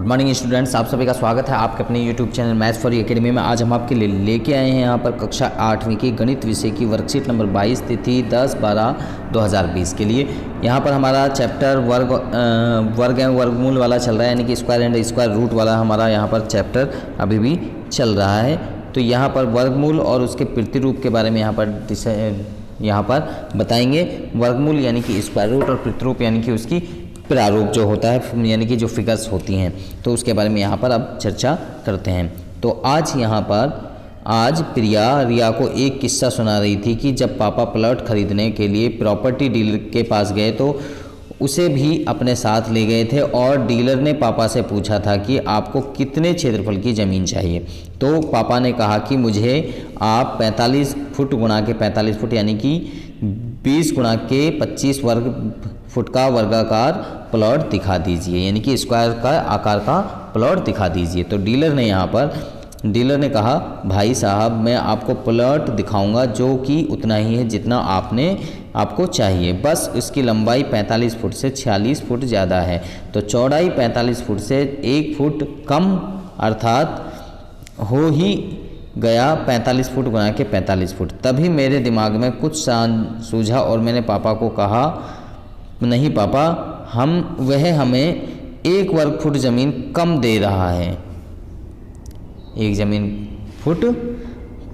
Good morning students, आप सभी का स्वागत है आपके अपने YouTube channel maths for you academy में। आज हम आपके लिए लेके आए हैं यहाँ पर कक्षा 8वीं की गणित विषय की वर्कशीट नंबर 22 तिथि 10/12/2020 के लिए। यहाँ पर हमारा चैप्टर वर्ग एवं वर्गमूल वाला चल रहा है, यानी कि स्क्वायर एंड स्क्वायर रूट वाला हमारा यहाँ पर चैप्टर अभी भी चल रहा है। तो यहाँ पर वर्गमूल और उसके प्रतिरूप के बारे में यहाँ पर बताएंगे। वर्गमूल यानी कि स्क्वायर रूट और प्रतिरूप यानी कि उसकी प्रारूप जो होता है, यानी कि जो फिगर्स होती हैं, तो उसके बारे में यहाँ पर अब चर्चा करते हैं। तो आज प्रिया रिया को एक किस्सा सुना रही थी कि जब पापा प्लॉट खरीदने के लिए प्रॉपर्टी डीलर के पास गए तो उसे भी अपने साथ ले गए थे और डीलर ने पापा से पूछा था कि आपको कितने क्षेत्रफल की ज़मीन चाहिए। तो पापा ने कहा कि मुझे आप 45 फुट गुणा के 45 फुट यानी कि 20 गुणा के 25 वर्ग फुट का वर्गाकार प्लॉट दिखा दीजिए, यानी कि स्क्वायर का आकार का प्लॉट दिखा दीजिए। तो डीलर ने कहा, भाई साहब मैं आपको प्लॉट दिखाऊंगा जो कि उतना ही है जितना आपको चाहिए, बस इसकी लंबाई 45 फुट से 46 फुट ज़्यादा है, तो चौड़ाई 45 फुट से 1 फुट कम, अर्थात हो ही गया 45 फुट गुना के 45 फुट। तभी मेरे दिमाग में कुछ सूझा और मैंने पापा को कहा, नहीं पापा, वह हमें 1 वर्ग फुट ज़मीन कम दे रहा है, 1 ज़मीन फुट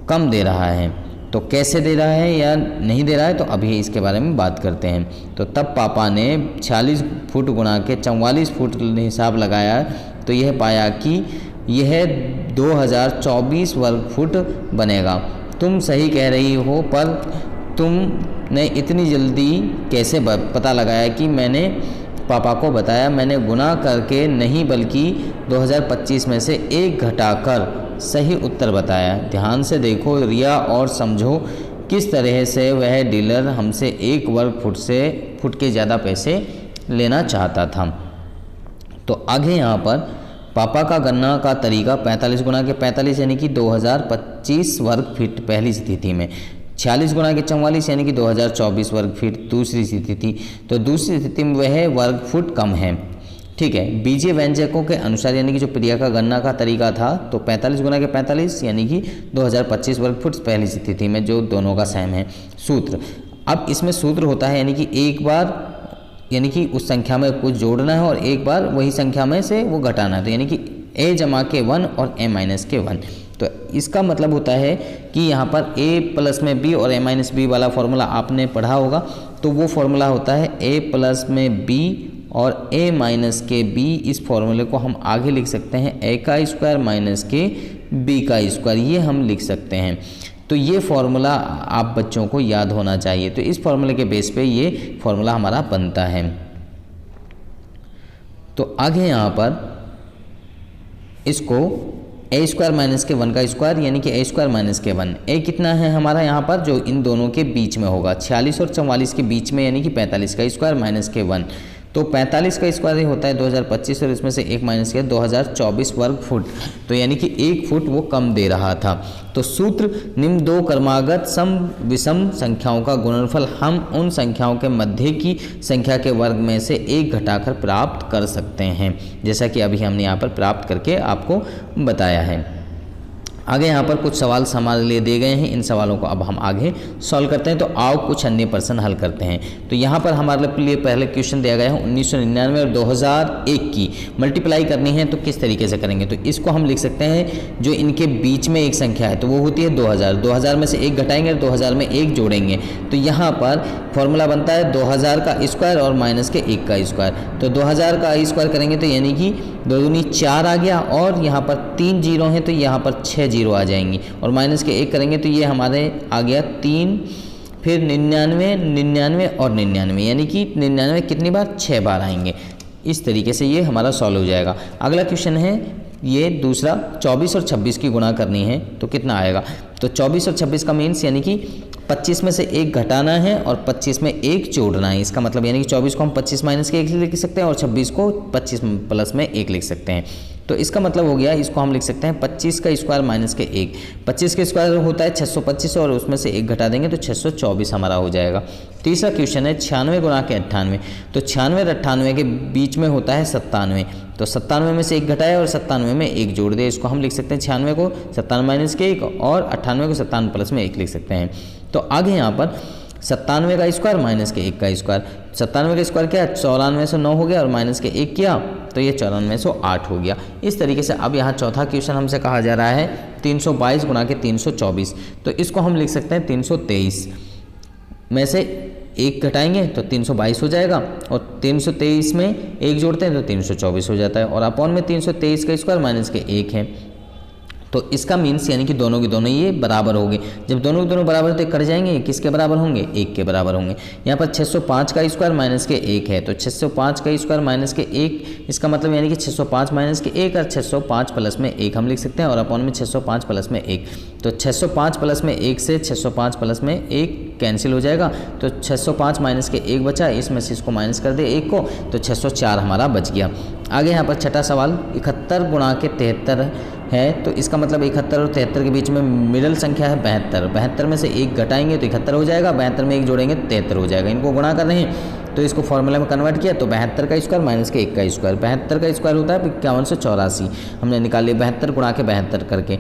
कम दे रहा है। तो कैसे दे रहा है या नहीं दे रहा है, तो अभी इसके बारे में बात करते हैं। तो तब पापा ने 46 फुट गुणा के 44 फुट हिसाब लगाया, तो यह पाया कि यह 2024 वर्ग फुट बनेगा। तुम सही कह रही हो, पर तुमने इतनी जल्दी कैसे पता लगाया कि मैंने पापा को बताया, मैंने गुना करके नहीं बल्कि 2025 में से 1 घटाकर सही उत्तर बताया। ध्यान से देखो रिया और समझो किस तरह से वह डीलर हमसे 1 वर्ग फुट के ज़्यादा पैसे लेना चाहता था। तो आगे यहाँ पर पापा का गणना का तरीका 45 गुणा के 45 यानी कि 2025 वर्ग फीट पहली स्थिति में, 46 गुणा के 44 यानी कि 2024 वर्ग फीट दूसरी स्थिति थी। तो दूसरी स्थिति में वह वर्ग फुट कम है, ठीक है। बीजीय व्यंजकों के अनुसार यानी कि जो प्रिया का गणना का तरीका था, तो 45 गुणा के 45 यानी कि 2025 वर्ग फुट पहली स्थिति में, जो दोनों का सेम है। सूत्र, अब इसमें सूत्र होता है यानी कि एक बार यानी कि उस संख्या में कुछ जोड़ना है और एक बार वही संख्या में से वो घटाना है, तो यानी कि a जमा के 1 और a माइनस के 1। तो इसका मतलब होता है कि यहाँ पर a प्लस में b और a माइनस b वाला फॉर्मूला आपने पढ़ा होगा। तो वो फॉर्मूला होता है a प्लस में b और a माइनस के b। इस फॉर्मूले को हम आगे लिख सकते हैं a का स्क्वायर माइनस के b का स्क्वायर, ये हम लिख सकते हैं। तो ये फॉर्मूला आप बच्चों को याद होना चाहिए। तो इस फॉर्मूले के बेस पे ये फॉर्मूला हमारा बनता है। तो आगे यहाँ पर इसको a स्क्वायर माइनस के 1 का स्क्वायर यानी कि a स्क्वायर माइनस के 1, a कितना है हमारा यहाँ पर, जो इन दोनों के बीच में होगा, 46 और 44 के बीच में यानी कि 45 का स्क्वायर माइनस के 1। तो 45 का स्क्वायर होता है 2025 और इसमें से 1 माइनस के 2024 वर्ग फुट, तो यानी कि 1 फुट वो कम दे रहा था। तो सूत्र, निम्न 2 क्रमागत सम विषम संख्याओं का गुणनफल हम उन संख्याओं के मध्य की संख्या के वर्ग में से 1 घटाकर प्राप्त कर सकते हैं, जैसा कि अभी हमने यहाँ पर प्राप्त करके आपको बताया है। आगे यहाँ पर कुछ सवाल हमारे लिए दिए गए हैं, इन सवालों को अब हम आगे सॉल्व करते हैं। तो आओ कुछ अन्य प्रश्न हल करते हैं। तो यहाँ पर हमारे लिए पहले क्वेश्चन दिया गया है 1999 और 2001 की मल्टीप्लाई करनी है, तो किस तरीके से करेंगे। तो इसको हम लिख सकते हैं, जो इनके बीच में एक संख्या है तो वो होती है 2000, 2000 में से 1 घटाएंगे और 2000 में 1 जोड़ेंगे, तो यहाँ पर फॉर्मूला बनता है 2000 का स्क्वायर और माइनस के 1 का स्क्वायर। तो 2000 का स्क्वायर करेंगे तो यानी कि 2 दूनी 4 आ गया, और यहाँ पर 3 जीरो हैं तो यहाँ पर 6 जीरो आ जाएंगी, और माइनस के 1 करेंगे तो ये हमारे आ गया 3, फिर 99, 99 और 99, यानी कि 99 कितनी बार, 6 बार आएंगे। इस तरीके से ये हमारा सॉल्व हो जाएगा। अगला क्वेश्चन है ये दूसरा, 24 और 26 की गुणा करनी है, तो कितना आएगा। तो 24 और 26 का मीन्स यानी कि 25 में से 1 घटाना है और 25 में 1 जोड़ना है। इसका मतलब यानी कि 24 को हम 25 माइनस के 1 लिख सकते हैं और 26 को 25 प्लस में 1 लिख सकते हैं। तो इसका मतलब हो गया, इसको हम लिख सकते हैं 25 का स्क्वायर माइनस के 1। 25 का स्क्वायर होता है 625 और उसमें से 1 घटा देंगे तो 624 हमारा हो जाएगा। तीसरा क्वेश्चन है 96 गुणा के 98। तो 96 और 98 के बीच में होता है 97। तो 97 में से 1 घटाया और 97 में 1 जोड़ दिया। इसको हम लिख सकते हैं 96 को 97 माइनस के 1 और 98 को 97 प्लस में 1 लिख सकते हैं। तो आगे यहाँ पर 97 का स्क्वायर माइनस के 1 का स्क्वायर, 97 का स्क्वायर क्या 9409 हो गया और माइनस के 1 किया तो ये 9408 हो गया। इस तरीके से अब यहाँ चौथा क्वेश्चन हमसे कहा जा रहा है 322 गुणा के 324, तो इसको हम लिख सकते हैं 323 में से 1 घटाएंगे तो 322 हो जाएगा और 323 में 1 जोड़ते हैं तो 324 हो जाता है और अपॉन में 323 का स्क्वायर माइनस के 1 है। तो इसका मीन्स यानी कि दोनों के दोनों ये बराबर होंगे। जब दोनों के दोनों बराबर तो कट जाएंगे, किसके बराबर होंगे 1 के बराबर होंगे। यहाँ पर 605 का स्क्वायर माइनस के 1 है तो 605 का स्क्वायर माइनस के 1, इसका मतलब यानी कि 605 माइनस के 1 और 605 प्लस में 1 हम लिख सकते हैं और अपॉन में 605 प्लस में 1। तो 605 प्लस में 1 से 605 प्लस में 1 कैंसिल हो जाएगा तो 605 माइनस के 1 बचा, इसमें से इसको माइनस कर दे 1 को तो 604 हमारा बच गया। आगे यहाँ पर छठा सवाल 71 गुणा के 73 है तो इसका मतलब 71 और 73 के बीच में मिडल संख्या है 72। 72 में से 1 घटाएंगे तो 71 हो जाएगा, 72 में 1 जोड़ेंगे 73 हो जाएगा। इनको गुणा कर रहे हैं तो इसको फॉर्मूला में कन्वर्ट किया तो 72 का स्क्वायर माइनस के 1 का स्क्वायर, 72 का स्क्वायर होता है 5184, हमने निकाल लिया 72 गुणा के 72 करके,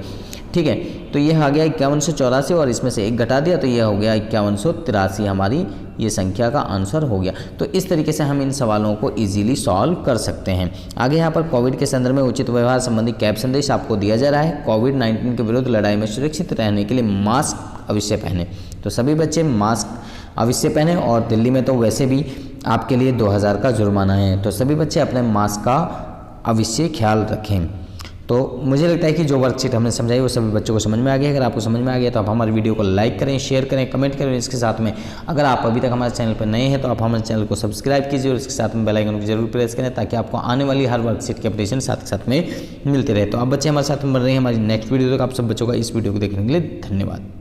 ठीक है। तो ये आ गया 5184 और इसमें से 1 घटा दिया तो ये हो गया 5183, हमारी ये संख्या का आंसर हो गया। तो इस तरीके से हम इन सवालों को इजीली सॉल्व कर सकते हैं। आगे यहाँ पर कोविड के संदर्भ में उचित व्यवहार संबंधी कैब संदेश आपको दिया जा रहा है। कोविड-19 के विरुद्ध लड़ाई में सुरक्षित रहने के लिए मास्क अवश्य पहने, तो सभी बच्चे मास्क अवश्य पहने और दिल्ली में तो वैसे भी आपके लिए 2000 का जुर्माना है, तो सभी बच्चे अपने मास्क का अवश्य ख्याल रखें। तो मुझे लगता है कि जो वर्कशीट हमने समझाई वो सभी बच्चों को समझ में आ गया। अगर आपको समझ में आ गया तो आप हमारे वीडियो को लाइक करें, शेयर करें, कमेंट करें। इसके साथ में अगर आप अभी तक हमारे चैनल पर नए हैं तो आप हमारे चैनल को सब्सक्राइब कीजिए और इसके साथ में बेल आइकन को जरूर प्रेस करें ताकि आपको आने वाली हर वर्कशीट की अपडेशन साथ के साथ में मिलते रहे। तो आप बच्चे हमारे साथ में बन रहे हैं हमारी नेक्स्ट वीडियो तक। आप सब बच्चों का इस वीडियो को देखने के लिए धन्यवाद।